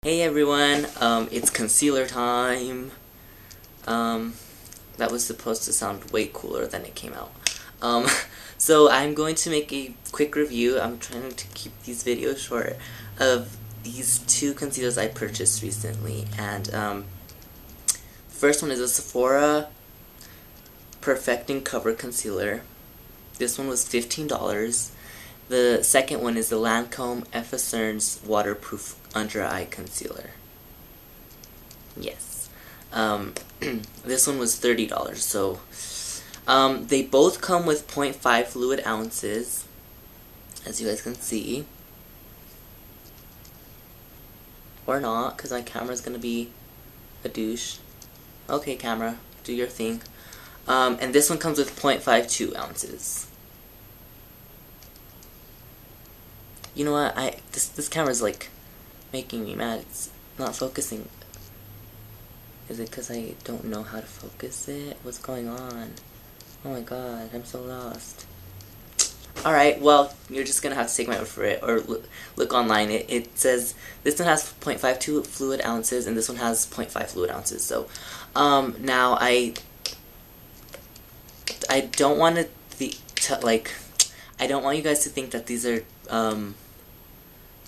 Hey everyone, it's concealer time. That was supposed to sound way cooler than it came out. So I'm going to make a quick review. I'm trying to keep these videos short of these two concealers I purchased recently. And the first one is a Sephora Perfecting Cover Concealer. This one was $15. The second one is the Lancome Emphasis Waterproof Under-Eye Concealer. Yes. This one was $30, so they both come with 0.5 fluid ounces, as you guys can see. Or not, because my camera's gonna be a douche. Okay, camera, do your thing. And this one comes with 0.52 ounces. You know what, this camera's like making me mad. It's not focusing. Is it because I don't know how to focus it? What's going on? Oh my god, I'm so lost. Alright, well, you're just gonna have to take my word for it, or look online. It says this one has 0.52 fluid ounces, and this one has 0.5 fluid ounces. So, now I don't want I don't want you guys to think that these are,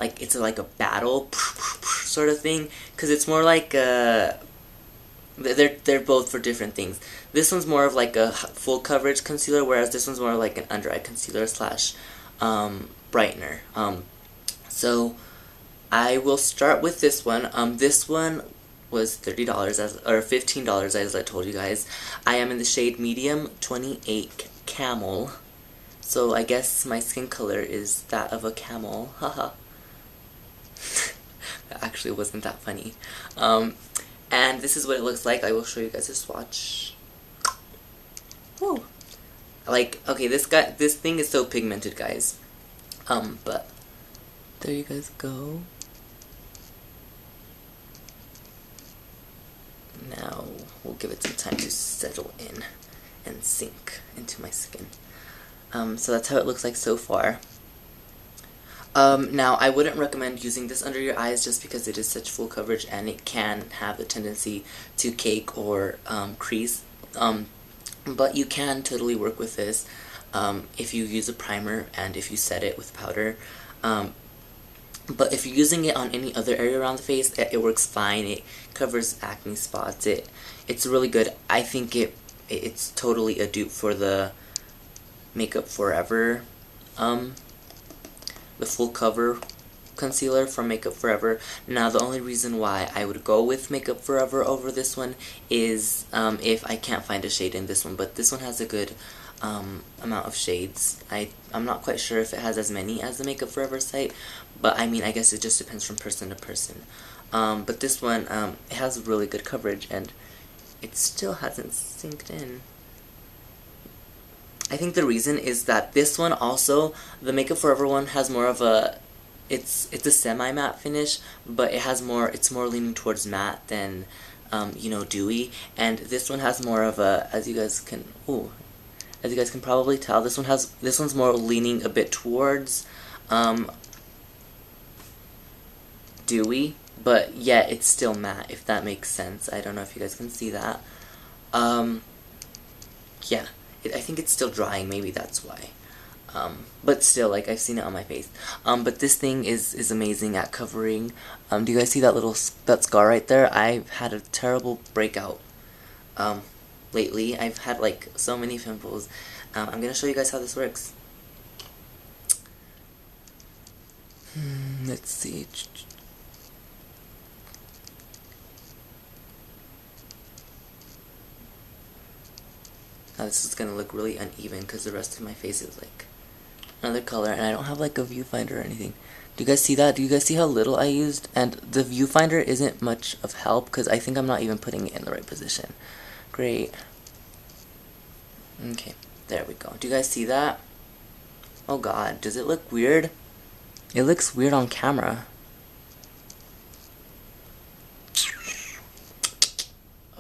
like, it's like a battle sort of thing, because it's more like, they're both for different things. This one's more of like a full coverage concealer, whereas this one's more like an under eye concealer slash brightener. So I will start with this one. This one was $30 or $15 as I told you guys. I am in the shade medium 28 camel. So I guess my skin color is that of a camel. Haha. That actually wasn't that funny. And this is what it looks like. I will show you guys a swatch. Woo! Like, okay, this thing is so pigmented, guys. But there you guys go. Now we'll give it some time to settle in and sink into my skin. So that's how it looks like so far. Now, I wouldn't recommend using this under your eyes just because it is such full coverage and it can have the tendency to cake or crease. But you can totally work with this if you use a primer and if you set it with powder. But if you're using it on any other area around the face, it works fine. It covers acne spots. It's really good. I think it's totally a dupe for the Makeup Forever the full cover concealer from Makeup Forever. Now, the only reason why I would go with Makeup Forever over this one is if I can't find a shade in this one, but this one has a good amount of shades. I'm not quite sure if it has as many as the Makeup Forever site, but I mean, I guess it just depends from person to person. But this one, it has really good coverage, and it still hasn't synced in. I think the reason is that this one also, the Makeup Forever one has more of a, it's a semi-matte finish, but it's more leaning towards matte than, you know, dewy, and this one has more of a, as you guys can probably tell, this one's more leaning a bit towards, dewy, but yet it's still matte, if that makes sense. I don't know if you guys can see that. Yeah. I think it's still drying, maybe that's why. But still, like, I've seen it on my face. But this thing is amazing at covering. Do you guys see that scar right there? I've had a terrible breakout lately. I've had, like, so many pimples. I'm gonna show you guys how this works. Let's see. Now this is gonna look really uneven because the rest of my face is like another color, and I don't have like a viewfinder or anything. Do you guys see that? Do you guys see how little I used? And the viewfinder isn't much of help because I think I'm not even putting it in the right position. Great. Okay, there we go. Do you guys see that? Oh god, does it look weird? It looks weird on camera.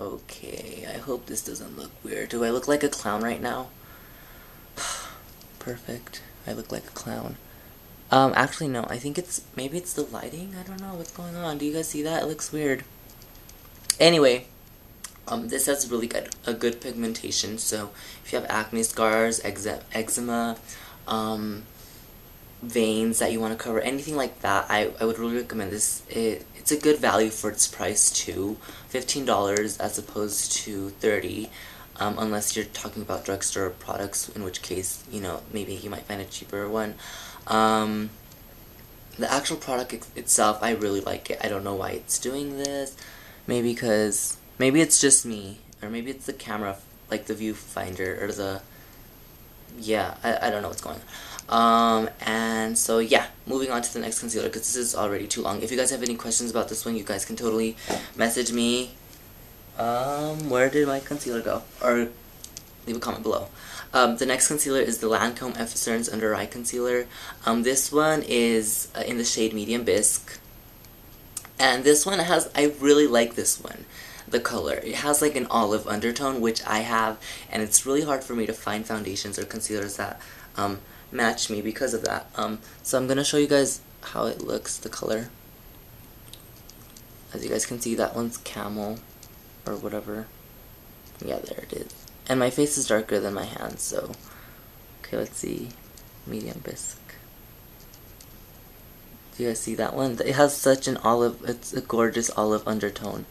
Okay, I hope this doesn't look weird. Do I look like a clown right now? Perfect. I look like a clown. Actually no, I think maybe it's the lighting. I don't know what's going on. Do you guys see that? It looks weird. Anyway, this has really a good pigmentation, so if you have acne scars, eczema, veins that you want to cover, anything like that, I would really recommend this. It's a good value for its price too, $15 as opposed to $30, unless you're talking about drugstore products, in which case, you know, maybe you might find a cheaper one. The actual product itself, I really like it. I don't know why it's doing this. Maybe it's just me, or maybe it's the camera, like the viewfinder, or the, yeah, I don't know what's going on. And so yeah, moving on to the next concealer, because this is already too long. If you guys have any questions about this one, you guys can totally message me. Where did my concealer go? Or leave a comment below. The next concealer is the Lancome Emphasis Under Eye Concealer. This one is in the shade Medium Bisque. And this one I really like this one. The color. It has like an olive undertone, which I have, and it's really hard for me to find foundations or concealers that match me because of that. So I'm gonna show you guys how it looks, the color. As you guys can see, that one's camel, or whatever. Yeah, there it is. And my face is darker than my hands, so... Okay, let's see. Medium Bisque. Do you guys see that one? It has such an olive, it's a gorgeous olive undertone.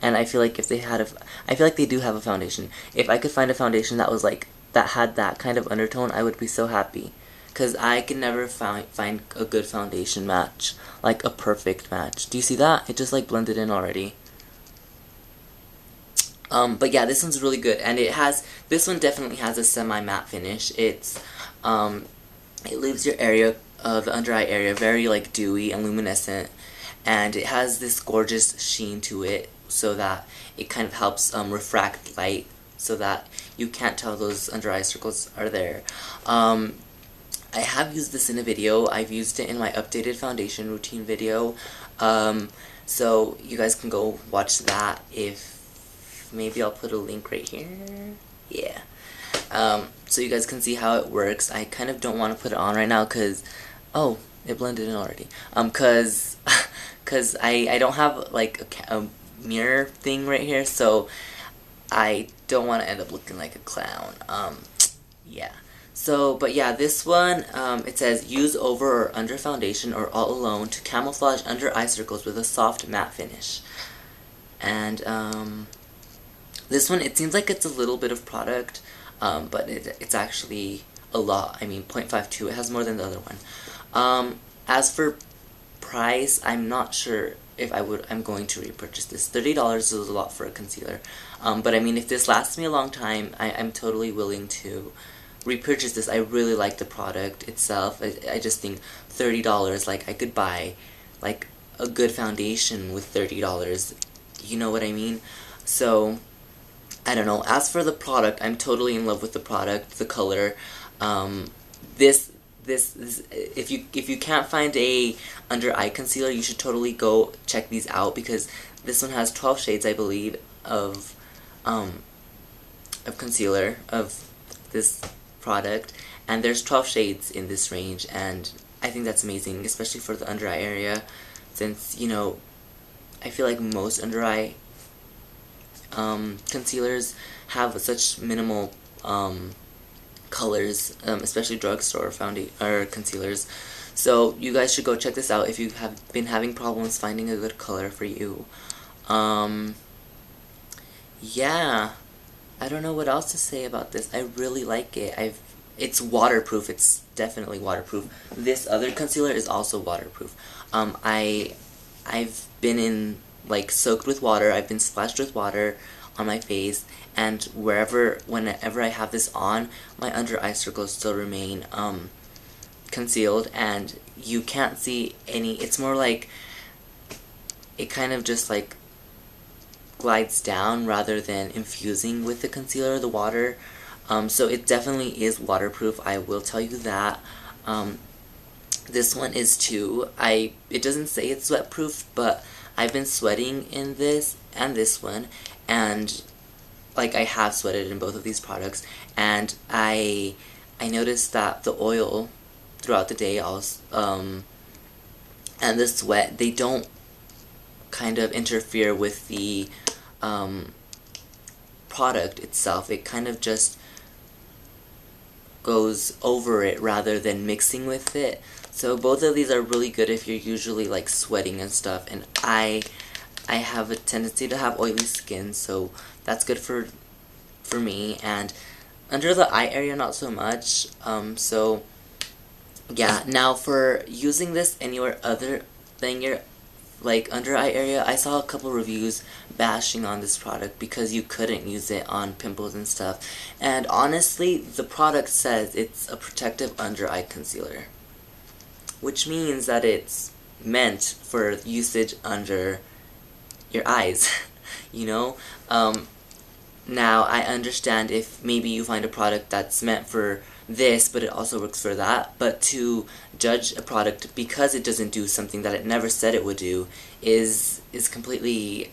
And I feel like if they had I feel like they do have a foundation. If I could find a foundation that was like, that had that kind of undertone, I would be so happy. Because I can never find a good foundation match. Like a perfect match. Do you see that? It just like blended in already. But yeah, this one's really good. And this one definitely has a semi-matte finish. It leaves your area, the under eye area, very like dewy and luminescent. And it has this gorgeous sheen to it, so that it kind of helps refract light, so that you can't tell those under eye circles are there. I have used this in a video. I've used it in my updated foundation routine video. So you guys can go watch that. Maybe I'll put a link right here. Yeah. So you guys can see how it works. I kind of don't want to put it on right now because, oh, it blended in already. Cause I don't have like a mirror thing right here, so I don't want to end up looking like a clown. Yeah. So, but yeah, this one, it says, use over or under foundation or all alone to camouflage under eye circles with a soft matte finish. And, this one, it seems like it's a little bit of product, but it's actually a lot. I mean, 0.52, it has more than the other one. As for price, I'm not sure if I'm going to repurchase this. $30 is a lot for a concealer. But I mean, if this lasts me a long time, I'm totally willing to repurchase this. I really like the product itself. I just think $30, like, I could buy, like, a good foundation with $30. You know what I mean? So, I don't know. As for the product, I'm totally in love with the product, the color. This if you can't find a under eye concealer, you should totally go check these out, because this one has 12 shades, I believe, of concealer of this product, and there's 12 shades in this range, and I think that's amazing, especially for the under eye area, since, you know, I feel like most under eye concealers have such minimal colors, especially drugstore or concealers. So you guys should go check this out if you have been having problems finding a good color for you. Yeah, I don't know what else to say about this. I really like it. It's waterproof. It's definitely waterproof. This other concealer is also waterproof. I've been soaked with water. I've been splashed with water on my face, and whenever I have this on, my under eye circles still remain concealed, and you can't see any. It's more like it kind of just like glides down rather than infusing with the concealer, the water. So it definitely is waterproof, I will tell you that. This one is too. It doesn't say it's sweat-proof, but I've been sweating in this and this one, and I have sweated in both of these products, and I noticed that the oil throughout the day. And the sweat, they don't kind of interfere with the product itself. It kind of just goes over it rather than mixing with it. So both of these are really good if you're usually like sweating and stuff, and I have a tendency to have oily skin, so that's good for me. And under the eye area, not so much. So yeah, now for using this anywhere other than your like under eye area, I saw a couple reviews bashing on this product because you couldn't use it on pimples and stuff. And honestly, the product says it's a protective under eye concealer, which means that it's meant for usage under your eyes, you know? Now, I understand if maybe you find a product that's meant for this, but it also works for that, but to judge a product because it doesn't do something that it never said it would do is completely,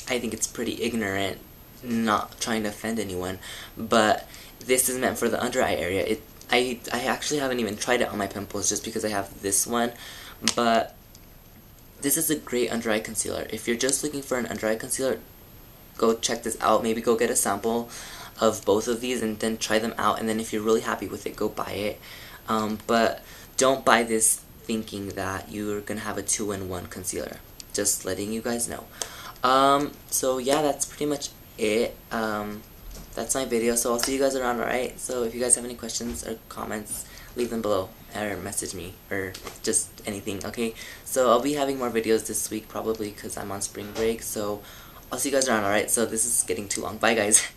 I think it's pretty ignorant, not trying to offend anyone, but this is meant for the under eye area. I actually haven't even tried it on my pimples just because I have this one, but this is a great under eye concealer. If you're just looking for an under eye concealer, go check this out. Maybe go get a sample of both of these and then try them out, and then if you're really happy with it, go buy it. But don't buy this thinking that you're gonna have a 2-in-1 concealer. Just letting you guys know. So yeah, that's pretty much it. That's my video, so I'll see you guys around, alright? So if you guys have any questions or comments, leave them below, or message me, or just anything, okay? So I'll be having more videos this week, probably, because I'm on spring break, so I'll see you guys around, alright? So this is getting too long. Bye, guys.